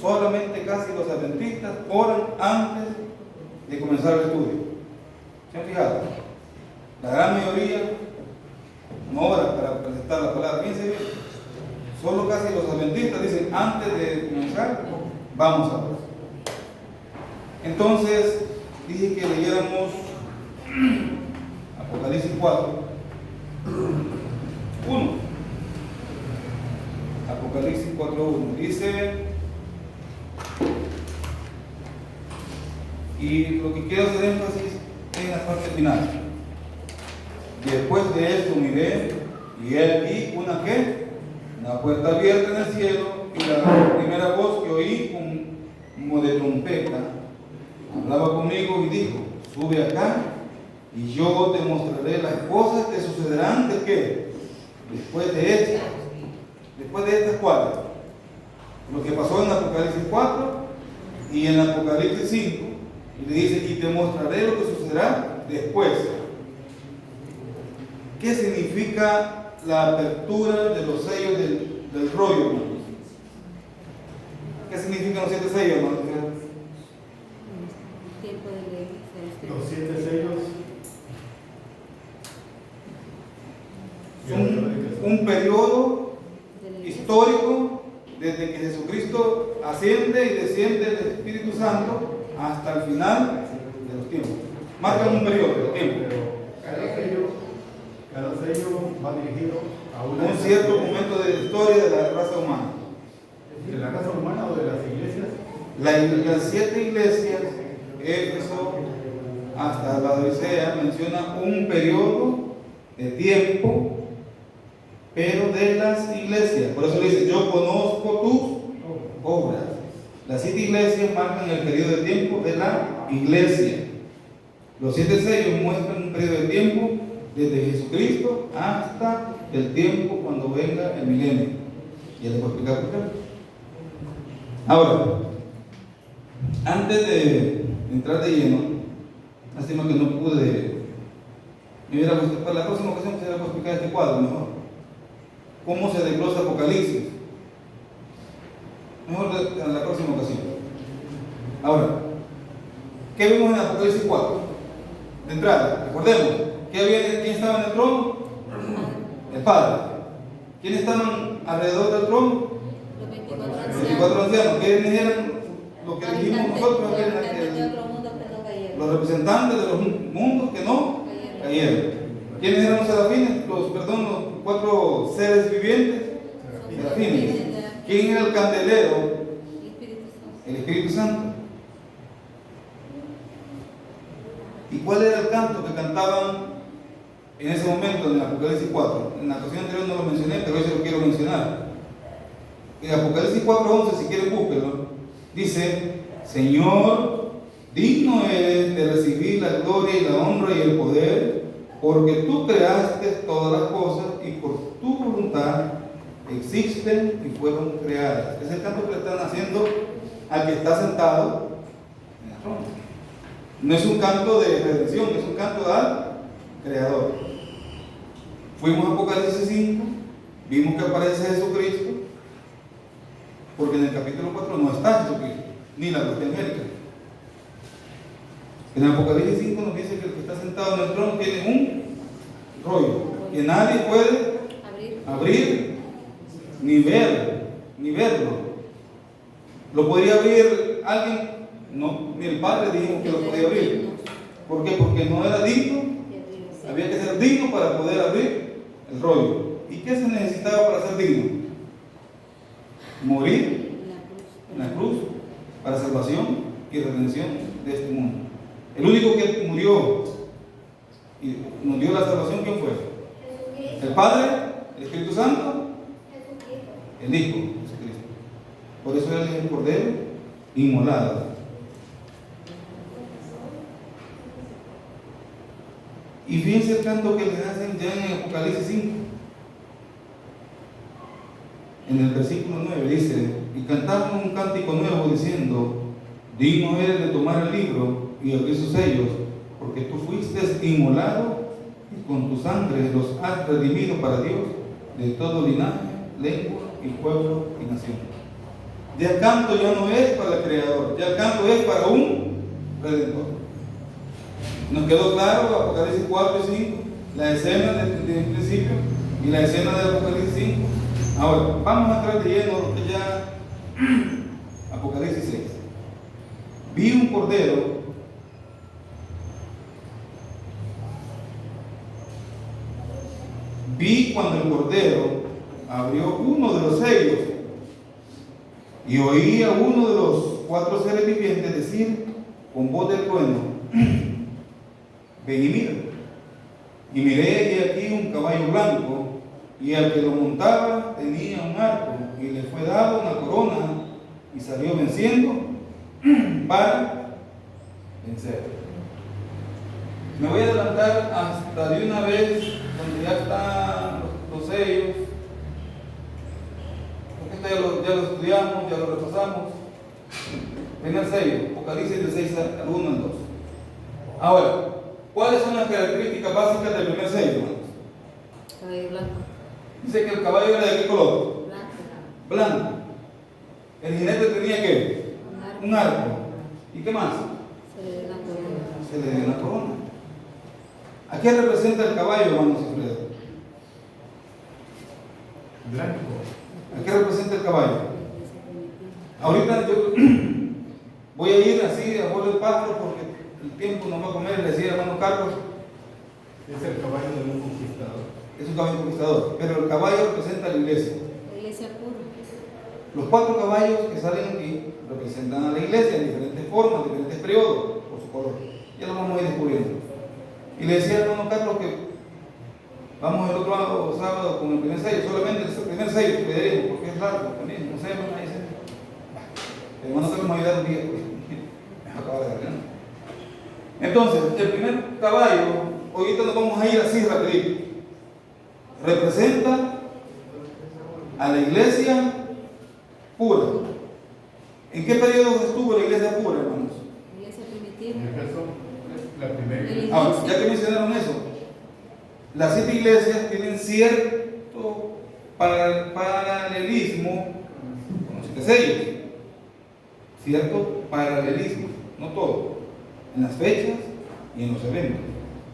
solamente casi los adventistas oran antes de comenzar el estudio. ¿Se han fijado? La gran mayoría no ora para presentar la palabra. Fíjense bien. Solo casi los adventistas dicen antes de comenzar, vamos a orar. Entonces, dije que leyéramos Apocalipsis 4, 1. Apocalipsis 4:1 dice, y lo que quiero hacer énfasis en la parte final. Después de esto miré, y he aquí una puerta abierta en el cielo, y la primera voz que oí como de trompeta hablaba conmigo y dijo: sube acá, y yo te mostraré las cosas que sucederán de qué, después de estas. Después de estas, ¿cuáles? Lo que pasó en Apocalipsis 4 y en Apocalipsis 5. Y le dice: y te mostraré lo que sucederá después. ¿Qué significa la apertura de los sellos del rollo, hermanos? ¿Qué significan los 7 sellos, hermanos? Los 7 sellos son un periodo histórico desde que Jesucristo asciende y desciende del Espíritu Santo hasta el final de los tiempos. Marcan un periodo de tiempo. Cada sello va dirigido a un cierto momento de la historia de la raza humana. ¿De la raza humana o de las iglesias? Las 7 iglesias, Éfeso hasta la Odisea, menciona un periodo de tiempo, pero de las iglesias. Por eso dice: yo conozco tus obras. Las 7 iglesias marcan el periodo de tiempo de la iglesia. Los 7 sellos muestran un periodo de tiempo desde Jesucristo hasta el tiempo cuando venga el milenio. Ya les voy a explicar por qué. Ahora, antes de entrar de lleno, lástima que no pude, para la próxima ocasión quisiera explicar este cuadro mejor. ¿Cómo se desglosa Apocalipsis? Mejor en la próxima ocasión. Ahora, ¿qué vimos en Apocalipsis 4? De entrada, recordemos, ¿quién estaba en el trono? El Padre. ¿Quiénes estaban alrededor del trono? Los 24 ancianos. ¿Quiénes eran lo que dijimos nosotros? Los representantes de los mundos que no cayeron. ¿Quiénes eran los serafines? Los 4 seres vivientes. Serafines. ¿Quién era el candelero? El Espíritu Santo. ¿Y cuál era el canto que cantaban en ese momento en Apocalipsis 4? En la ocasión anterior no lo mencioné, pero hoy se lo quiero mencionar. En Apocalipsis 4:11, si quieren búsquenlo, dice: Señor, digno eres de recibir la gloria y la honra y el poder, porque tú creaste todas las cosas y por tu voluntad existen y fueron creadas. Es el canto que le están haciendo al que está sentado en el trono. No es un canto de redención, es un canto al Creador. Fuimos a Apocalipsis 5, vimos que aparece Jesucristo, porque en el capítulo 4 no está Jesucristo, ni la bestia angélica. En Apocalipsis 5 nos dice que el que está sentado en el trono tiene un rollo que nadie puede abrir ni verlo. ¿Lo podría abrir alguien? No, ni el Padre dijo que lo podía abrir. ¿Por qué? Porque no era digno. Había que ser digno para poder abrir el rollo. ¿Y qué se necesitaba para ser digno? Morir en la cruz para salvación y redención de este mundo. El único que murió y nos dio la salvación, ¿quién fue? El Padre, el Espíritu Santo, el Hijo, Jesucristo. Por eso Él es el Cordero inmolado. Y fíjense el canto que le hacen ya en Apocalipsis 5. En el versículo 9 dice: y cantaron un cántico nuevo diciendo: digno eres de tomar el libro y abrir sus sellos, porque tú fuiste inmolado y con tu sangre los has redimido para Dios de todo linaje, lengua y pueblo y nación. Ya el canto ya no es para el Creador, ya el canto es para un Redentor. Nos quedó claro Apocalipsis 4 y 5, la escena del principio y la escena de Apocalipsis 5. Ahora, vamos a entrar de lleno a lo que ya Apocalipsis 6. Vi un cordero Vi cuando el cordero abrió uno de los sellos y oí a uno de los 4 seres vivientes decir con voz de trueno: ven y mira. Y miré y aquí un caballo blanco, y al que lo montaba tenía un arco, y le fue dado una corona, y salió venciendo para vencer. Me voy a adelantar hasta de una vez donde ya están los sellos, porque esto ya lo estudiamos, ya lo repasamos. Primer sello, Apocalipsis del 6 al 1 al 2. Ahora, ¿cuáles son las características básicas del primer sello, hermanos? Caballo blanco. Dice que el caballo era de qué color? Blanco. Blanco. El jinete tenía ¿qué? Un arco. ¿Y qué más? Se le dio la corona. Se le dio una corona. ¿A qué representa el caballo, hermanos y Alfredo? Blanco. ¿A qué representa el caballo? Ahorita yo voy a ir así a vuelo de pájaro porque el tiempo nos va a comer. Le decía hermano Carlos, Es el caballo de un conquistador. es un caballo conquistador, pero el caballo representa a la iglesia. La iglesia pura. Los 4 caballos que salen aquí representan a la iglesia en diferentes formas, diferentes periodos, por su color. Ya lo vamos a ir descubriendo. Y le decía al hermano Carlos que vamos el otro sábado con el primer sello, solamente el primer sello que veremos, porque es largo también, no sé, hermano, ahí se... El hermano Carlos me va a ayudar un día, porque me acaba de agarrar. Entonces, el primer caballo, ahorita nos vamos a ir así rapidito, representa a la iglesia pura. ¿En qué periodo estuvo la iglesia pura, hermanos? La iglesia En primitiva. Éfeso, la primera. Ahora, ya que mencionaron eso, las 7 iglesias tienen cierto paralelismo con los 7 sellos. Cierto paralelismo, no todo. En las fechas y en los eventos,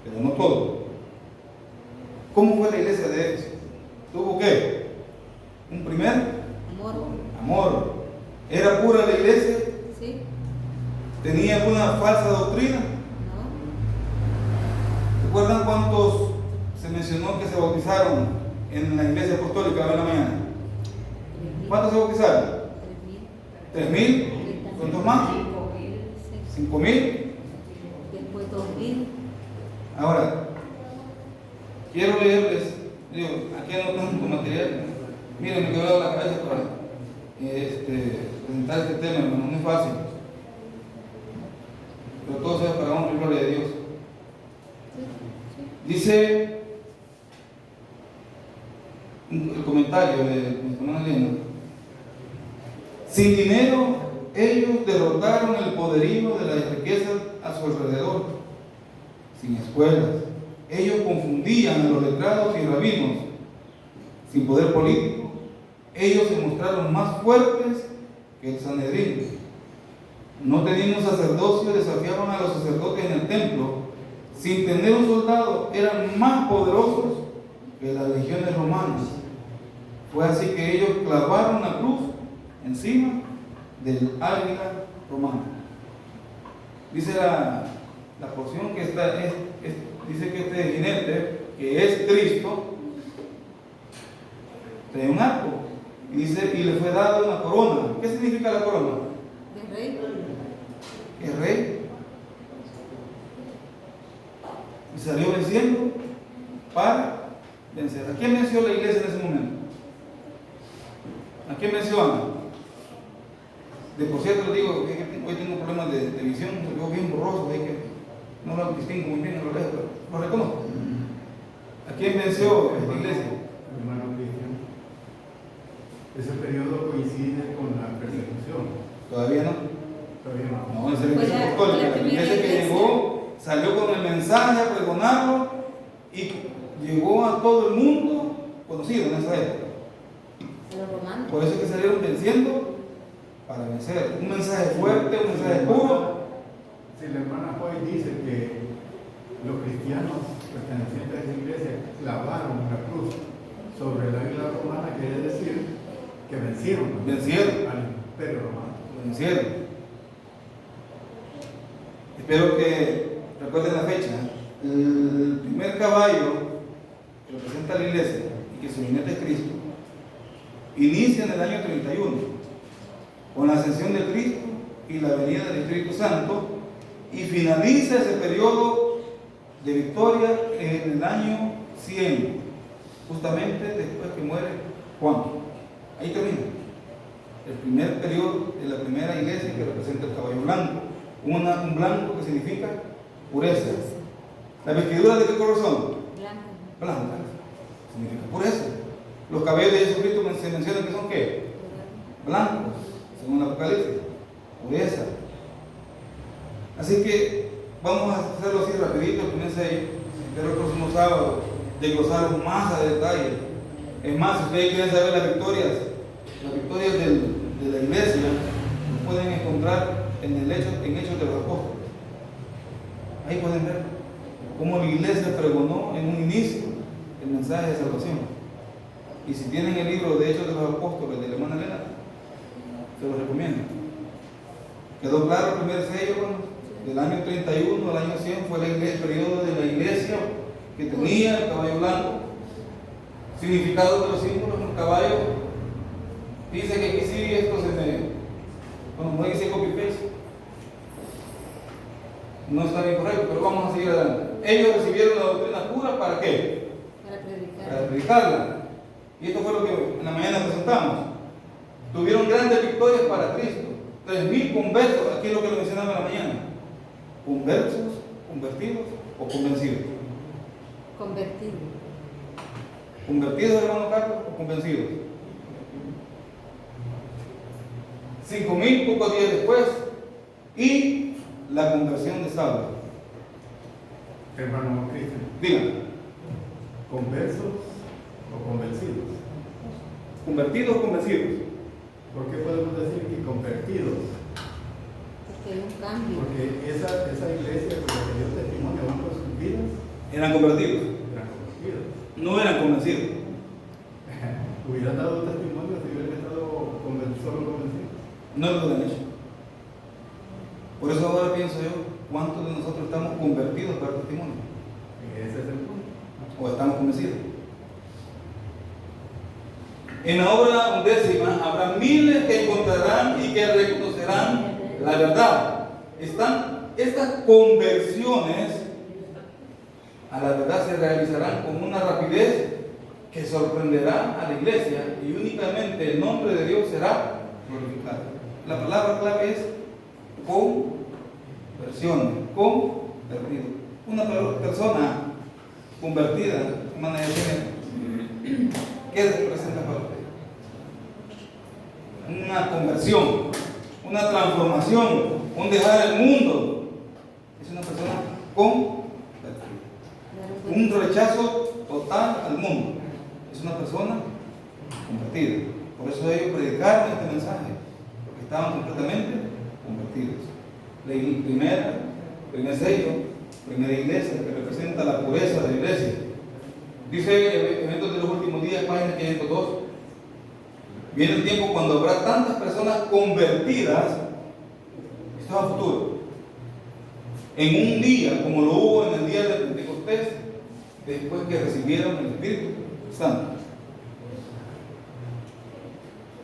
pero no todo. ¿Cómo fue la iglesia de Éfeso? ¿Tuvo qué? Un primer Amor. amor. ¿Era pura la iglesia? ¿Sí? ¿Tenía alguna falsa doctrina? ¿No? ¿Recuerdan cuántos se mencionó que se bautizaron en la iglesia apostólica de la mañana? 3.000. ¿Cuántos se bautizaron? 3.000. ¿3.000? ¿Cuántos más? 5.000. ¿5.000? Después 2.000. Ahora, quiero leerles, digo, aquí no tanto material. Miren, me quedó la cabeza para presentar este tema, hermano, no es fácil. Pero todo sea para honra y gloria de Dios. Dice el comentario de mi hermana Elena: sin dinero, ellos derrotaron el poderío de las riquezas a su alrededor. Sin escuelas, ellos confundían a los letrados y rabinos. Sin poder político, ellos se mostraron más fuertes que el Sanedrín. No teniendo sacerdocio, desafiaban a los sacerdotes en el templo. Sin tener un soldado, eran más poderosos que las legiones romanas. Fue así que ellos clavaron la cruz encima del águila romana. Dice la porción que está, dice que este jinete, que es Cristo, trae un arco. Y dice, y le fue dada una corona. ¿Qué significa la corona? De rey. El rey. Y salió venciendo para vencer. ¿A quién venció la iglesia en ese momento? ¿A quién venció Ana? De por cierto, les digo que hoy tengo problemas de visión, me veo bien borroso, hay que no lo distingo muy bien, lo leo, pero lo reconozco. ¿A quién venció esta iglesia? Hermano Cristian. Ese periodo coincide con la persecución. Todavía no. Todavía no. No, es la iglesia apostólica, la iglesia que llegó, salió con el mensaje a pregonarlo y llegó a todo el mundo conocido en esa época. A los romanos. Por eso es que salieron venciendo para vencer. Un mensaje fuerte, un mensaje puro. Si la hermana Joy dice que los cristianos pertenecientes a esa iglesia clavaron la cruz sobre la isla romana, quiere decir que vencieron al imperio romano. Vencieron. Espero que recuerden la fecha. El primer caballo que representa a la iglesia y que su jinete es Cristo inicia en el año 31 con la ascensión de Cristo y la venida del Espíritu Santo, y finaliza ese periodo de victoria en el año 100, justamente después que muere Juan. Ahí termina el primer periodo de la primera iglesia, que representa el caballo blanco, un blanco que significa pureza. ¿Las vestiduras de qué color son? Blancas. Significa pureza. Los cabellos de Jesucristo se mencionan que son ¿qué? Blancos, según el Apocalipsis. Pureza. Así que vamos a hacerlo así rapidito, el primer sello. Espero el próximo sábado desglosarlo más a detalle. Es más, si ustedes quieren saber las victorias de la iglesia, lo pueden encontrar en Hechos de los Apóstoles. Ahí pueden ver cómo la iglesia pregonó en un inicio el mensaje de salvación. Y si tienen el libro de Hechos de los Apóstoles de la hermana Elena, se los recomiendo. ¿Quedó claro el primer sello? Bueno, del año 31 al año 100 fue el periodo de la iglesia que tenía el caballo blanco. Significado de los símbolos en el caballo. Dice que aquí sí esto se me... Bueno, no dice copy-paste. No está bien correcto, pero vamos a seguir adelante. Ellos recibieron la doctrina pura, ¿para qué? Para predicarla. Y esto fue lo que en la mañana presentamos. Tuvieron grandes victorias para Cristo. 3.000 conversos, aquí es lo que lo mencionaba en la mañana. Conversos, convertidos o convencidos. ¿Convertidos, hermano Carlos, o convencidos? 5.000 pocos días después, y la conversión de Saulo. Hermano Cristian, Díganme. ¿conversos o convencidos? ¿Convertidos o convencidos? ¿Por qué podemos decir que convertidos? Porque hay un cambio. Porque esa iglesia con la que dio testimonio a sus vidas Eran convertidos, eran convertidos. no eran convencidos. ¿Hubieran dado testimonio si hubieran estado solo convencidos? No lo han hecho. Por eso ahora pienso yo, ¿cuántos de nosotros estamos convertidos para el testimonio? Ese es el punto. ¿O estamos convencidos? En la obra 11 habrá miles que encontrarán y que reconocerán la verdad. Estas conversiones a la verdad se realizarán con una rapidez que sorprenderá a la iglesia, y únicamente el nombre de Dios será glorificado. La palabra clave es conversión, convertido. Una persona convertida, hermana de género, ¿qué representa para usted? Una conversión, una transformación, un dejar el mundo. Es una persona convertida. Un rechazo total al mundo. Es una persona convertida. Por eso ellos predicaron este mensaje, porque estaban completamente convertidos. Primer sello, primera iglesia, que representa la pureza de la iglesia. Dice Eventos de los Últimos Días, página 502. Viene el tiempo cuando habrá tantas personas convertidas, esto es a futuro, en un día como lo hubo en el día de Pentecostés, después que recibieron el Espíritu Santo.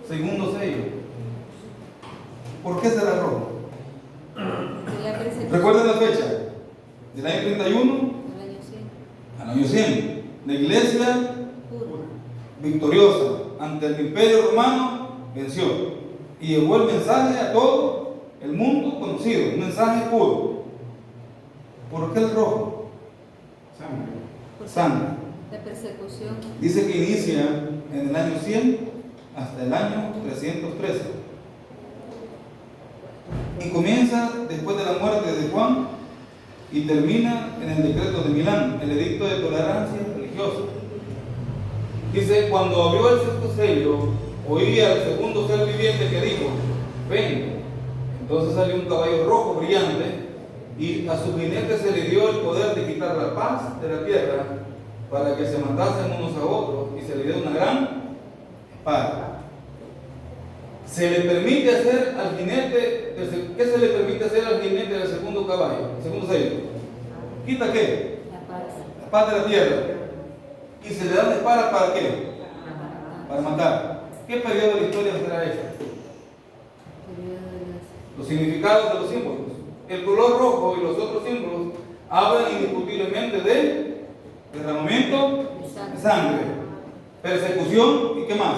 Segundo sello. ¿Por qué será rojo? ¿Recuerdan la fecha? Del año 31 al año 100. La iglesia victoriosa ante el imperio romano venció y llevó el mensaje a todo el mundo conocido, un mensaje puro. ¿Por qué el rojo? Sangre. La persecución. Dice que inicia en el año 100 hasta el año 313 y comienza después de la muerte de Juan y termina en el decreto de Milán, el edicto de tolerancia religiosa. Dice: cuando abrió el sexto sello, oí al segundo ser viviente que dijo: 20. Entonces salió un caballo rojo brillante, y a su jinete se le dio el poder de quitar la paz de la tierra, para que se matasen unos a otros, y se le dio una gran espada. Se le permite hacer al jinete, ¿qué se le permite hacer al jinete del segundo caballo, el segundo sello? ¿Quita qué? La paz de la tierra. ¿Y se le da una espada para qué? Para matar. ¿Qué periodo de la historia será este? Los significados de los símbolos. El color rojo y los otros símbolos hablan indiscutiblemente de derramamiento de sangre, persecución y ¿qué más?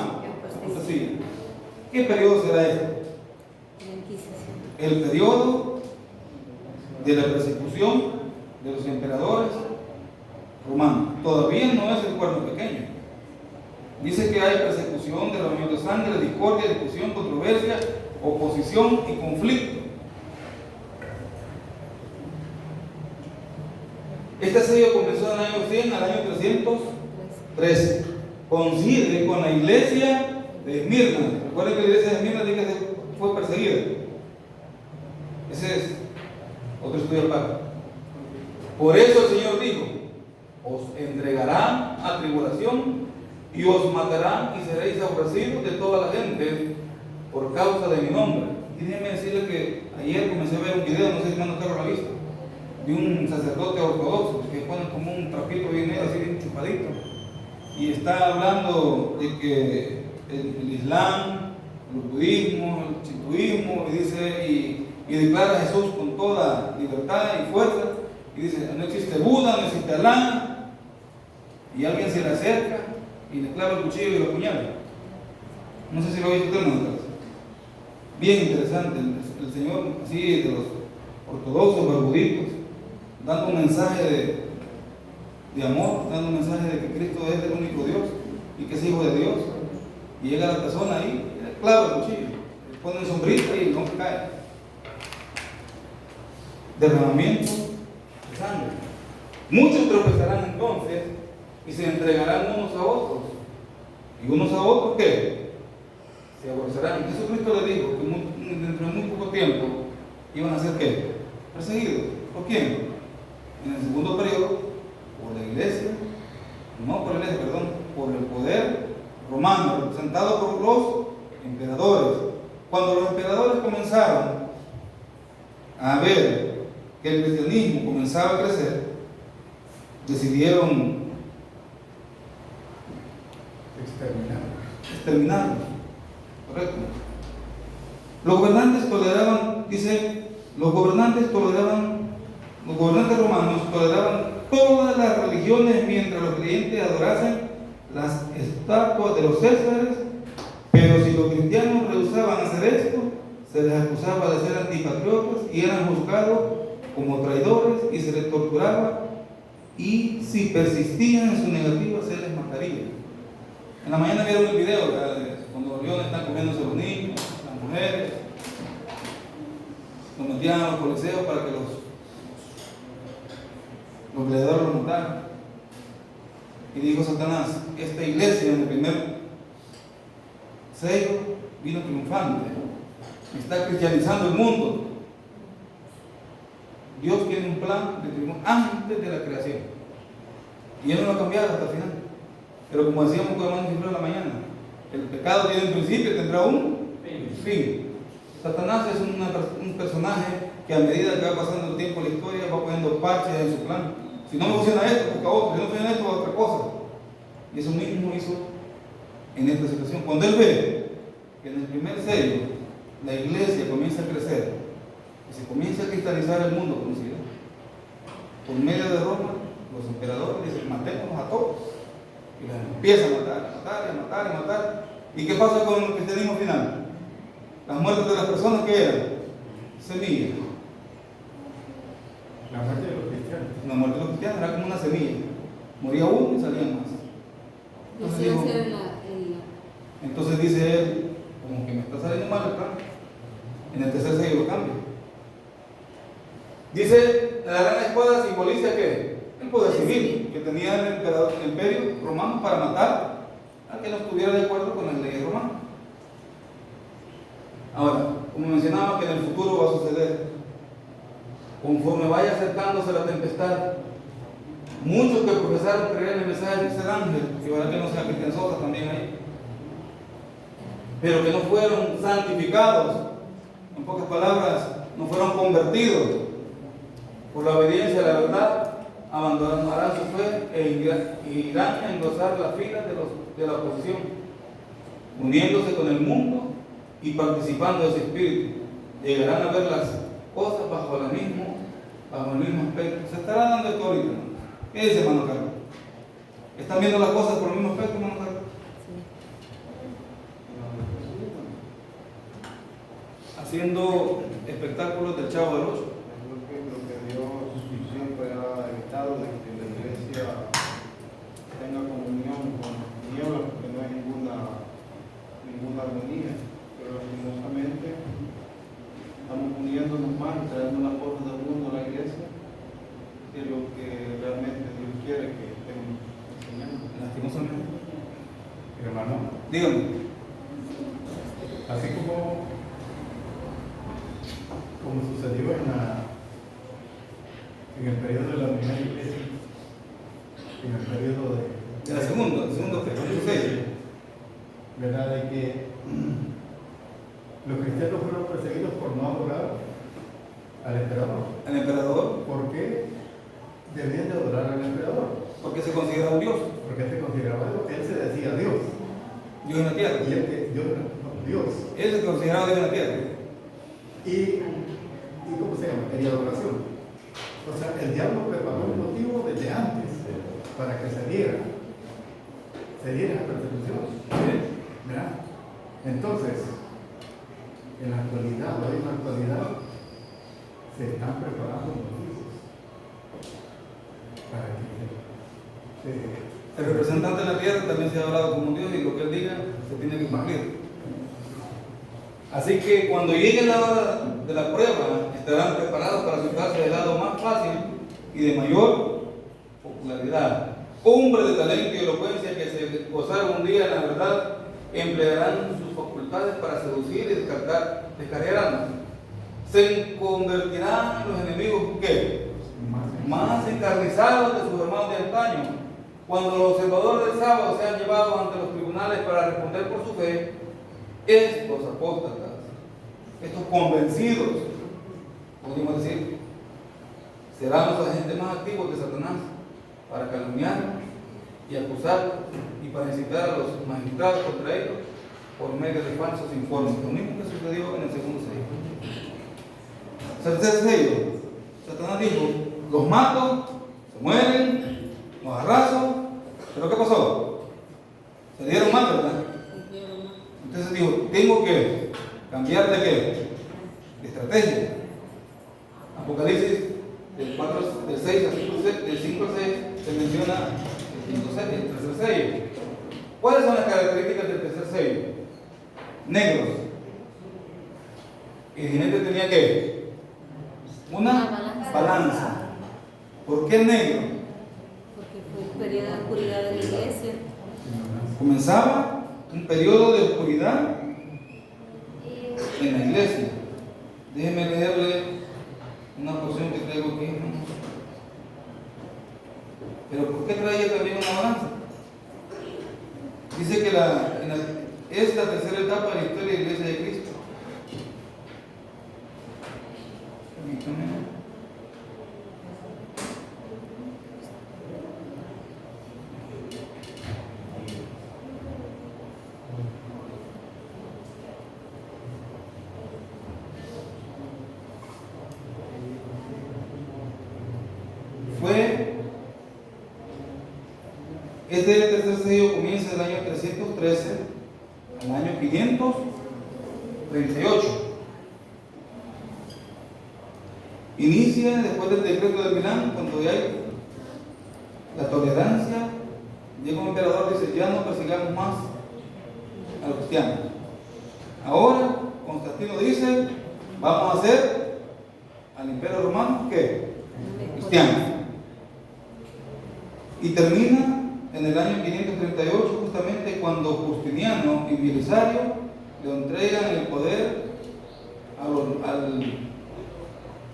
Apostasía. ¿Qué periodo será este? El periodo de la persecución de los emperadores romanos. Todavía no es el cuerno pequeño. Dice que hay persecución, derramamiento de sangre, discordia, discusión, controversia, oposición y conflicto. Este sello comenzó en el año 100 al año 313. Coincide con la iglesia de Esmirna. Recuerden que la iglesia de Esmirna dice que fue perseguida. Ese es otro estudio aparte. Por eso el Señor dijo: os entregarán a tribulación y os matarán y seréis aborrecidos de toda la gente por causa de mi nombre. Y déjenme decirle que ayer comencé a ver un video, no sé si hermano Carlos lo ha visto, de un sacerdote ortodoxo que pone como un trapito bien negro, así bien chupadito, y está hablando de que el Islam, el budismo, el chintoísmo, y dice, y declara a Jesús con toda libertad y fuerza, y dice: no existe Buda, no existe Alá, y alguien se le acerca y le clava el cuchillo y lo apuñala. No sé si lo ha visto usted, ¿no? Bien interesante el Señor, así de los ortodoxos, barbuditos, dando un mensaje de amor, dando un mensaje de que Cristo es el único Dios y que es hijo de Dios. Y llega la persona ahí, y le clava el cuchillo, le pone sombrita y no cae. Derramamiento de sangre. Muchos tropezarán entonces y se entregarán unos a otros. ¿Y unos a otros qué? Se aborrecerán. Jesucristo le dijo que dentro de muy poco tiempo iban a ser ¿qué? Perseguidos. ¿Por quién? En el segundo periodo, por la iglesia, no por la iglesia, perdón, por el poder romano, representado por los emperadores. Cuando los emperadores comenzaron a ver que el cristianismo comenzaba a crecer, decidieron exterminarlos. Correcto. Los gobernantes toleraban, dice, los gobernantes romanos toleraban todas las religiones mientras los creyentes adorasen las estatuas de los césares, pero si los cristianos rehusaban hacer esto, se les acusaba de ser antipatriotas y eran juzgados como traidores y se les torturaba, y si persistían en su negativa se les mataría. En la mañana vieron el video cuando los leones están comiéndose los niños, las mujeres, los metían a los coliseos para que los gladiadores los mataran. Y dijo Satanás: esta iglesia en el primer sello vino triunfante, está cristianizando el mundo. Dios tiene un plan de triunfo antes de la creación y Él no lo ha cambiado hasta el final. Pero como decíamos con hermano siempre en la mañana, el pecado tiene un principio y tendrá un fin. Satanás es un personaje que a medida que va pasando el tiempo en la historia va poniendo parches en su plan. Si no me funciona esto, busca otro. Si no funciona esto, otra cosa. Y eso mismo hizo en esta situación. Cuando él ve que en el primer sello la iglesia comienza a crecer y se comienza a cristalizar el mundo conocido, por medio de Roma, los emperadores dicen: matémonos a todos. Y los empieza a matar. ¿Y qué pasa con el cristianismo final? Las muertes de las personas, ¿qué eran? Semillas. La muerte de los cristianos. La muerte de los cristianos era como una semilla. Moría uno y salían más. Entonces dice él, como que me está saliendo mal el plan. En el tercer sello lo cambia. Dice, la gran espada simboliza ¿qué? El poder civil que tenía el imperio romano para matar a que no estuviera de acuerdo con las leyes romanas. Ahora, como mencionaba que en el futuro va a suceder. Conforme vaya acercándose la tempestad, muchos que profesaron creer en el mensaje de ese ángel, que ojalá que no sea Cristian Sosa también ahí, pero que no fueron santificados, en pocas palabras, no fueron convertidos por la obediencia a la verdad, abandonarán su fe e irán a engrosar las filas de la oposición, uniéndose con el mundo y participando de ese espíritu. Llegarán a ver las cosas bajo el mismo aspecto. Se estará dando esto ahorita, ¿no? ¿Qué dice, hermano Carlos? ¿Están viendo las cosas por el mismo aspecto, hermano Carlos? Haciendo espectáculos del Chavo del Ocho. Lo que Dios siempre ha evitado de que la iglesia tenga comunión con tinieblas, porque no hay ninguna armonía. Pero lastimosamente estamos uniéndonos más y trayendo las cosas del mundo a la iglesia que lo que realmente Dios quiere que estemos enseñando. Lastimosamente. Hermano, Dígame. así como sucedió en el periodo de la primera iglesia, en el periodo De la segunda, el segundo que ¿verdad? De que los cristianos fueron perseguidos por no adorar al emperador. al emperador, ¿Por qué debían de adorar al emperador? porque se considera un Dios, Porque se consideraba Dios. Él se decía Dios. Dios en la tierra. Y él que Dios. Él se consideraba Dios en la tierra. Y ¿cómo se llama? Y adoración. O sea, el diablo preparó un motivo desde antes para que se diera persecución. ¿Verdad? Entonces, en la actualidad, hoy en la actualidad, se están preparando motivos para que El representante de la tierra también se ha hablado como Dios y lo que él diga se tiene que cumplir. Así que cuando llegue la hora de la prueba, estarán preparados para sentarse del lado más fácil y de mayor popularidad. Hombres de talento y elocuencia que se gozaron un día en la verdad emplearán sus facultades para seducir y descargar armas. Se convertirán en los enemigos ¿qué? Más encarnizados de sus hermanos de antaño. Cuando los observadores del sábado sean llevados ante los tribunales para responder por su fe, estos apóstatas, estos convencidos, podríamos decir, serán los agentes más activos de Satanás para calumniarlos y acusarlos y para incitar a los magistrados contra ellos por medio de falsos informes. Lo mismo que sucedió en el segundo sello. Tercer sello, Satanás dijo: los mato, se mueren, los arraso. ¿Pero qué pasó? Se dieron mal, ¿verdad? Entonces dijo: tengo que cambiar de qué? De estrategia. Apocalipsis del 6 al 5, del 5 al 6 se menciona el tercer sello. ¿Cuáles son las características del tercer sello? Negros. Y el jinete tenía ¿qué? Una balanza. ¿Por qué negro? Porque fue un periodo de oscuridad de la iglesia. Comenzaba un periodo de oscuridad en la iglesia. Déjenme leerle una porción que traigo aquí. Pero ¿por qué traía también una balanza? Dice que es la tercera etapa de la historia de la iglesia de Cristo. Permítame. Este tercer sello comienza en el año 313 al año 538. Inicia después del decreto de Milán, cuando ya hay la tolerancia. Llega un emperador y dice: ya no persigamos más a los cristianos. Ahora Constantino dice: vamos a hacer al imperio romano ¿qué? Cristiano. Y termina en el año 538, justamente cuando Justiniano y Belisario le entregan el poder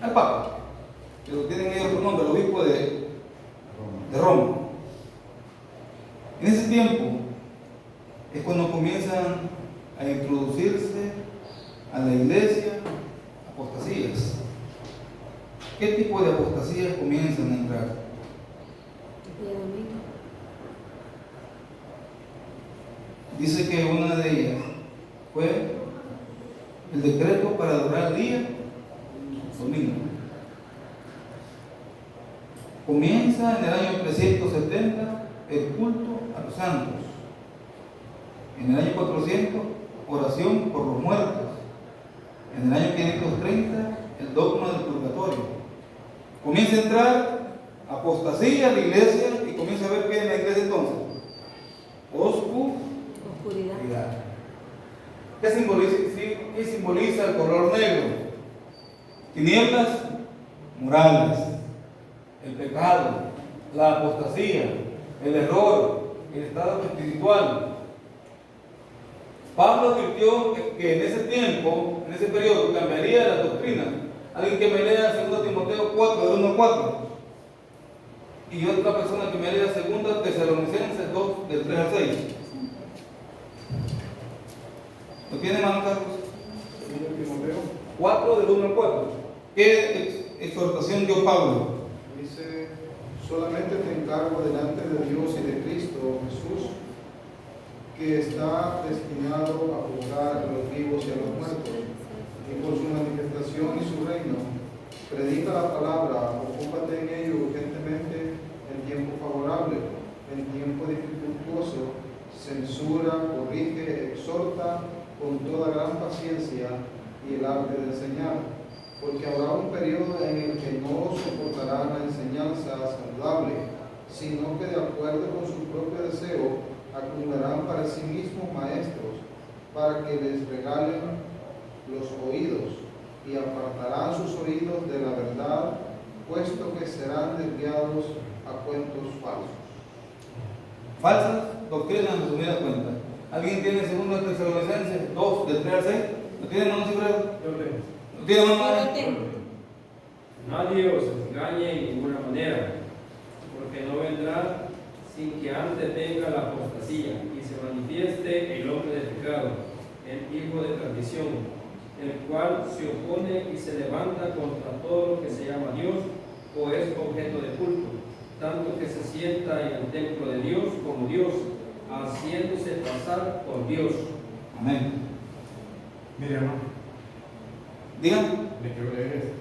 al Papa, pero tienen ellos otro nombre, el obispo de Roma. En ese tiempo es cuando comienzan a introducirse a la iglesia apostasías. ¿Qué tipo de apostasías comienzan a entrar? Dice que una de ellas fue el decreto para adorar el día domingo. Comienza en el año 370 el culto a los santos. En el año 400, oración por los muertos. En el año 530, el dogma del purgatorio. Comienza a entrar apostasía a la iglesia y comienza a ver qué en la iglesia entonces. Oscuridad. ¿Qué simboliza el color negro? Tinieblas morales, el pecado, la apostasía, el error, el estado espiritual. Pablo advirtió que en ese tiempo, en ese periodo, cambiaría la doctrina. Alguien que me lea 2 Timoteo 4, de 1 a 4. Y otra persona que me lea 2 Tesalonicenses 2, del 3 al 6. ¿Lo tiene, hermano Carlos? 2 Timoteo 4, del 1 al 4. ¿Qué exhortación dio Pablo? dice: solamente te encargo delante de Dios y de Cristo Jesús, que está destinado a juzgar a los vivos y a los muertos, y por su manifestación y su reino, predica la palabra, ocúpate en ello urgentemente en tiempo favorable, en tiempo dificultuoso, censura, corrige, exhorta con toda gran paciencia y el arte de enseñar, porque habrá un periodo en el que no soportarán la enseñanza saludable, sino que de acuerdo con su propio deseo acumularán para sí mismos maestros, para que les regalen los oídos, y apartarán sus oídos de la verdad, puesto que serán desviados a cuentos falsos. Falsas doctrinas, en resumida cuenta. ¿Alguien tiene 2 Tesalonicenses 2, del 3 al 6? ¿Lo tiene, hermano Cibrero? ¿Lo tiene, hermano? Nadie os engañe en ninguna manera, porque no vendrá sin que antes venga la apostasía y se manifieste el hombre de pecado, el hijo de perdición, el cual se opone y se levanta contra todo lo que se llama Dios o es objeto de culto, tanto que se sienta en el templo de Dios como Dios, haciéndose pasar por Dios. Amén. Mire, hermano, Digan. le quiero leer esto.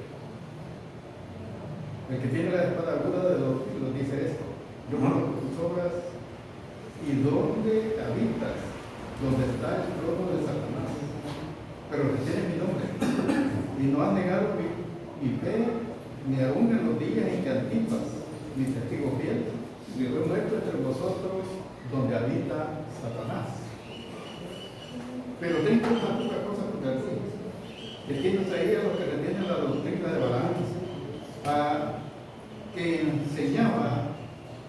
El que tiene la espada aguda de los siglos dice esto: yo conozco tus obras y dónde habitas, donde está el trono de Satanás, pero retienes mi nombre y no has negado mi fe, ni aún en los días en que Antipas, mi testigo fiel, fue muerto entre vosotros, donde habita Satanás. Pero tengo una poca cosa por decir, que tiene traía a los que retienen la doctrina de Balaam, que enseñaba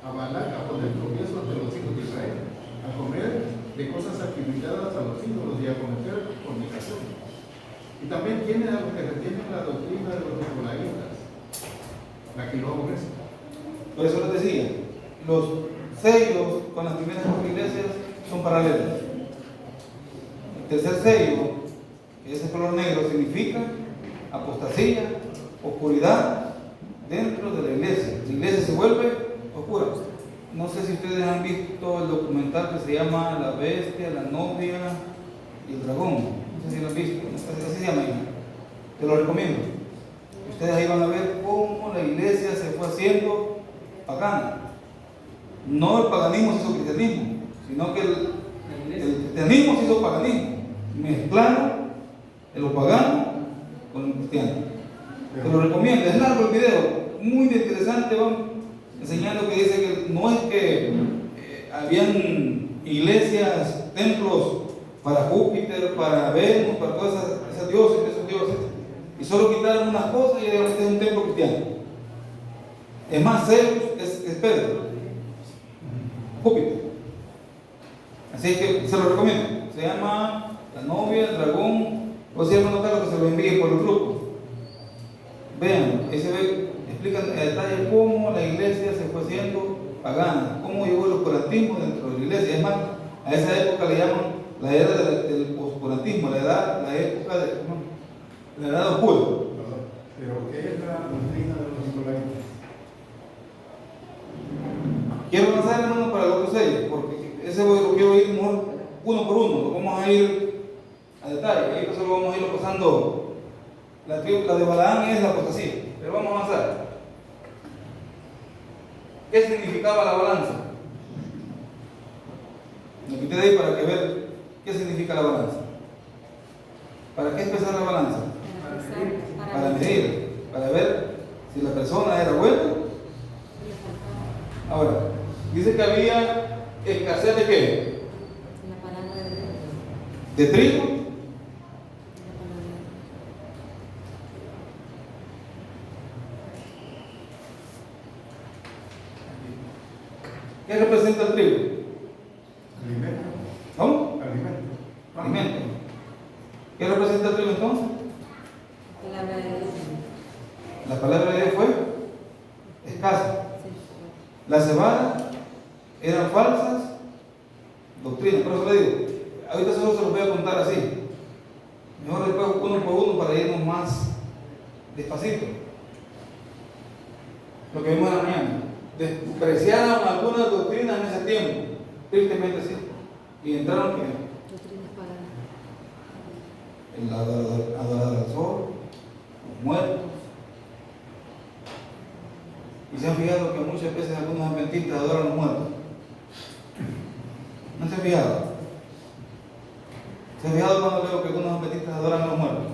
a Balac a poner tropiezos de los hijos de Israel, a comer de cosas sacrificadas a los ídolos y a cometer fornicación. Y también tiene a los que retienen la doctrina de los nicolaítas, la que lo aborrece. Por eso les decía, los sellos con las primeras cuatro iglesias son paralelos. El tercer sello, ese color negro, significa apostasía, oscuridad dentro de la iglesia. La iglesia se vuelve oscura. No sé si ustedes han visto el documental que se llama La Bestia, la Novia y el Dragón. No sé si lo han visto, así se llama ahí. Te lo recomiendo. Ustedes ahí van a ver cómo la iglesia se fue haciendo pagana. No el paganismo se hizo cristianismo, sino que el cristianismo se hizo paganismo. Mezclaron lo pagano con lo cristiano. Te lo recomiendo, es largo el video, muy interesante, vamos, enseñando que dice que no es que habían iglesias, templos para Júpiter, para Venus, para todas esas dioses, esos dioses, y solo quitaron unas cosas y este es un templo cristiano. Es más, Zeus es Pedro, Júpiter. Así que se lo recomiendo. Se llama La Novia, el Dragón. O sea, hermano Carlos, que se lo envíe por el grupo. Vean, ese explican en detalle cómo la iglesia se fue haciendo pagana, cómo llegó el oscurantismo dentro de la iglesia. Es más, a esa época le llaman la era del oscurantismo, la época de la edad oscura. Pero ¿qué es la doctrina de los nicolaítas? Quiero avanzar, hermano, para el otro sello, porque ese lo quiero ir mejor uno por uno, lo vamos a ir a detalle, ahí solo vamos a irlo pasando. La de Balaam es la apostasía, pero vamos a avanzar. ¿Qué significaba la balanza? Lo quité de ahí para que vean qué significa la balanza. ¿Para qué es pesar la balanza? Para medir, para ver si la persona era buena. Ahora, dice que había escasez de qué? La palabra de Dios. De trigo. ¿Qué representa el trigo? Alimento. ¿Cómo? Alimento. Alimento. ¿Qué representa el trigo entonces? La palabra de Dios. La palabra de Dios fue escasa. Sí. La cebada eran falsas doctrinas. Por eso le digo, ahorita solo se los voy a contar así. Mejor después uno por uno para irnos más despacito. Lo que vimos en la mañana. Despreciaron algunas doctrinas en ese tiempo. Tristemente sí. Y entraron que Doctrinas paganas. el adorador al sol, los muertos. Y se han fijado que muchas veces algunos adventistas adoran a los muertos. ¿No se han fijado? ¿Se han fijado cuando veo que algunos adventistas adoran a los muertos?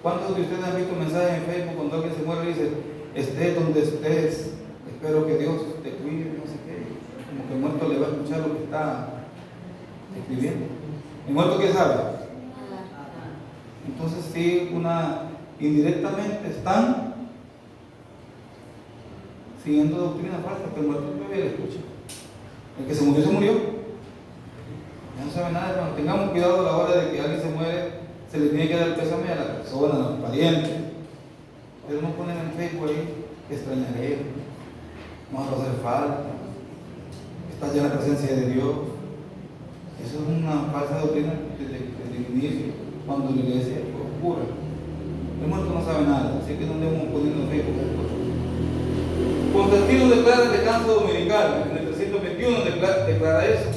¿Cuántos de ustedes han visto mensajes en Facebook cuando alguien se muere y dice, estés donde estés, espero que Dios te cuide, no sé qué? Como que el muerto le va a escuchar lo que está escribiendo. ¿El muerto qué sabe? Entonces sí, indirectamente están siguiendo doctrina falsa, que el muerto todavía le escucha. El que se murió, se murió. Ya no sabe nada. Cuando tengamos cuidado a la hora de que alguien se muere, se le tiene que dar el pésame a la persona, a los parientes. Pero no ponen en Facebook ahí, extrañaré, vamos a hacer falta, está ya la presencia de Dios. Eso es una falsa doctrina desde el inicio, cuando la iglesia fue oscura. El muerto no sabe nada, así que no debemos ponerlo en Facebook. Constantino declara el descanso dominical, en el 321 declara eso.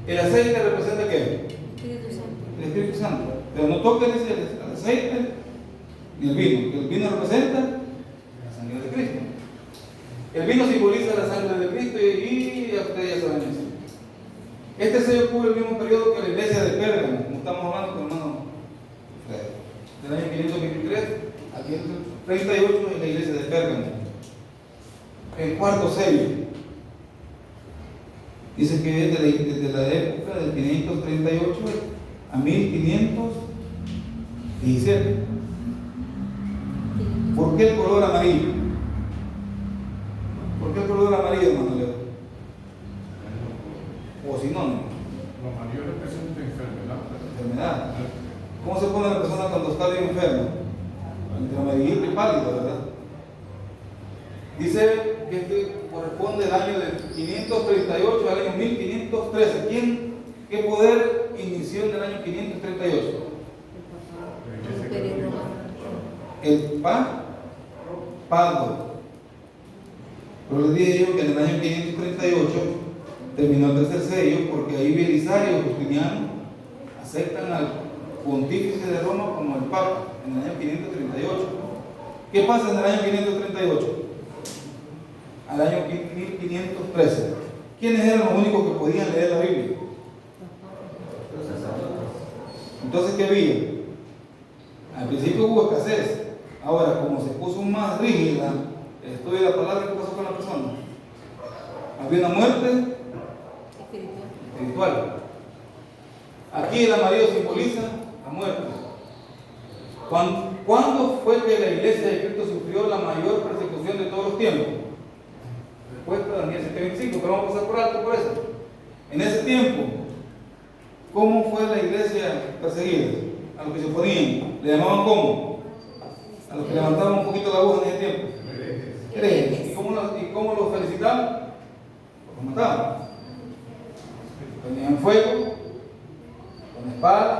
¿El aceite representa qué? Espíritu Santo. El Espíritu Santo. Pero no toca, dice, el aceite ni el vino, que el vino representa la sangre de Cristo. El vino simboliza la sangre de Cristo y ustedes ya saben eso. Este sello cubre el mismo periodo que la iglesia de Pérgamo, como estamos hablando con el hermano Fred. Del año 523 al 538 en la iglesia de Pérgamo. El cuarto sello dice que es desde la época del 538 a 1517. ¿Por qué el color amarillo? ¿Por qué el color amarillo, hermano Leo? O si no, no. Lo amarillo representa enfermedad. ¿Cómo se pone la persona cuando está bien enferma? Entre amarillito y pálido, ¿verdad? Dice que este corresponde al año de 538 al año 1513. ¿Qué poder inició en el año 538? El Imperio Romano. El papado. Pero les dije yo que en el año 538 terminó el tercer sello, porque ahí Belisario, Justiniano, aceptan al pontífice de Roma como el Papa en el año 538. ¿Qué pasa en el año 538? Al año 1513. ¿Quiénes eran los únicos que podían leer la Biblia? Entonces, ¿qué había? Al principio hubo escasez. Ahora, como se puso más rígida el estudio de la palabra, ¿qué pasó con la persona? Había una muerte espiritual. Aquí el amarillo simboliza la muerte. ¿Cuándo fue que la iglesia de Cristo sufrió la mayor persecución de todos los tiempos? Respuesta Daniel 7:25, pero vamos a pasar por alto por eso. En ese tiempo, ¿cómo fue la iglesia perseguida? a los que se oponían, le llamaban ¿cómo? A los que levantaban un poquito la voz en ese tiempo. Herejes. ¿Y cómo los felicitaban? Los mataban. Ponían fuego, con espada.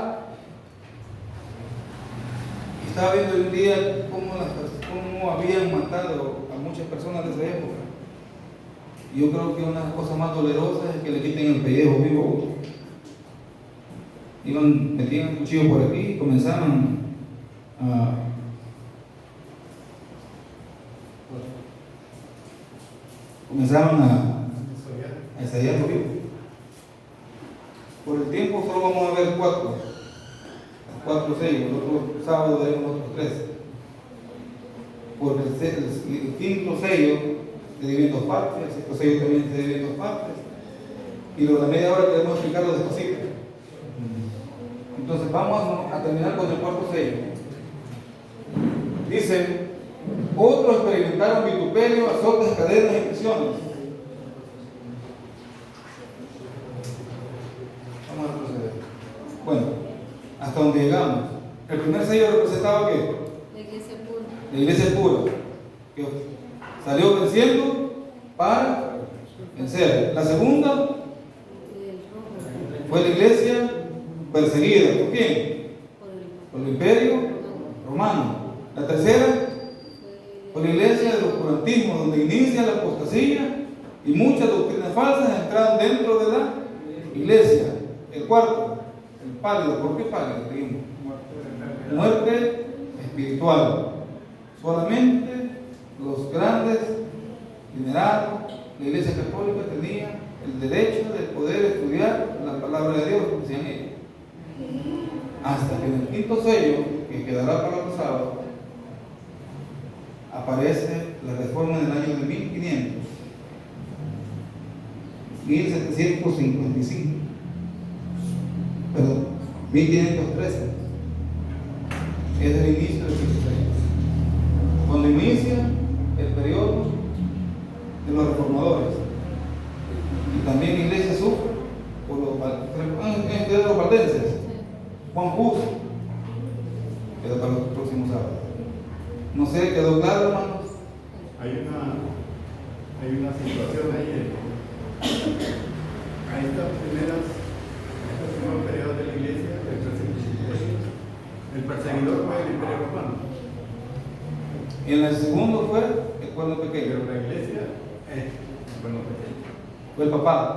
Y estaba viendo un día cómo habían matado a muchas personas de esa época. Y yo creo que una de las cosas más dolorosas es que le quiten el pellejo vivo a uno. Metían el cuchillo por aquí y comenzaban a ensayar vivo. Por el tiempo solo vamos a ver 4 sellos, el otro sábado veremos otros 3. Porque el quinto sello se divide en 2 partes, el sexto sello también se divide en 2 partes, y lo de la media hora queremos explicarlo despacito. Entonces vamos a terminar con el cuarto sello. Dice: otros experimentaron vituperio, azotes, cadenas y prisiones. Vamos a retroceder. Bueno, hasta donde llegamos. El primer sello representaba ¿qué? La iglesia pura. La iglesia pura, que salió venciendo para vencer. La segunda El rojo. fue la iglesia perseguida. ¿Por quién? Por el imperio romano. La tercera fue la iglesia del oscurantismo, donde inicia la apostasía y muchas doctrinas falsas entraron dentro de la iglesia. El cuarto, el pálido. ¿Por qué pálido? Seguimos. Muerte espiritual. Solamente los grandes generados, la iglesia católica tenía el derecho de poder estudiar la palabra de Dios, decían ellos. Hasta que en el quinto sello, que quedará para el sábado, aparece la reforma del año de 1755, perdón, 1513. Es el inicio del quinto sello, cuando inicia el periodo de los reformadores. Y también la iglesia sufre por los valdenses. Juan Hus, queda para los próximos sábados. No sé, ¿quedó claro, hermanos? Hay una situación ahí. A estos primeros periodos de la iglesia, el perseguidor fue el imperio romano. Y en el segundo fue el pueblo pequeño. Pero la iglesia es el pueblo pequeño. Fue el papado.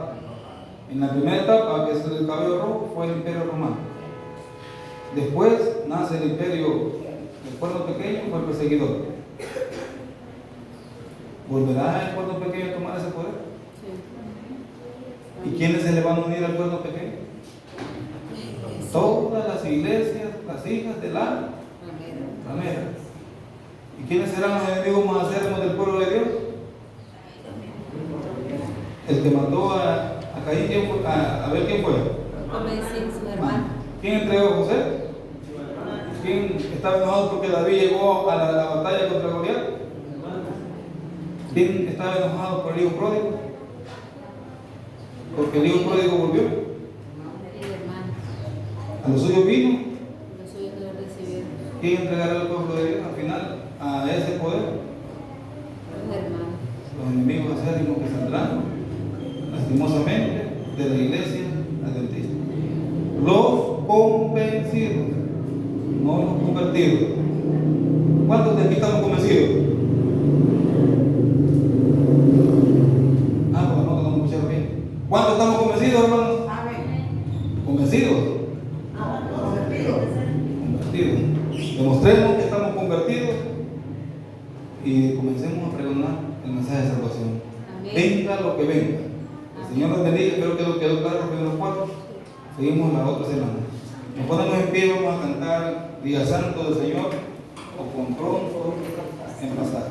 En la primera etapa, que es el cabello rojo, fue el imperio romano. Después nace el imperio del pueblo pequeño, fue el perseguidor. ¿Volverá el pueblo pequeño a tomar ese poder? Sí. ¿Y quiénes se le van a unir al pueblo pequeño? Todas las iglesias, las hijas de la ramera. ¿Y quiénes serán los enemigos más acérrimos del pueblo de Dios? El que mató a Caín, ¿quién fue? A ver quién fue. Convencir su hermano. ¿Quién entregó a José? ¿Quién estaba enojado porque David llegó a la batalla contra Goliat? ¿Quién estaba enojado por el hijo pródigo? Porque el hijo pródigo volvió. El hermano. A los suyos vino. Los suyos no lo recibieron. ¿Quién entregará al pueblo de Dios al final a ese poder? Los hermanos. Los enemigos acérrimos que saldrán lastimosamente de la iglesia adventista. Los convencidos, no los convertidos. ¿Cuántos de aquí estamos convencidos? Porque no nos escucharon bien. ¿Cuántos estamos convencidos, hermanos? ¿Convencidos? Convertidos. Demostremos que estamos convertidos y comencemos a pregonar el mensaje de salvación. Amén. Venga lo que venga. El Señor nos bendiga. Espero que lo quedó claro los primeros 4. Seguimos la otra semana. Nos ponemos en pie, vamos a cantar Día Santo del Señor o con pronto en pasar.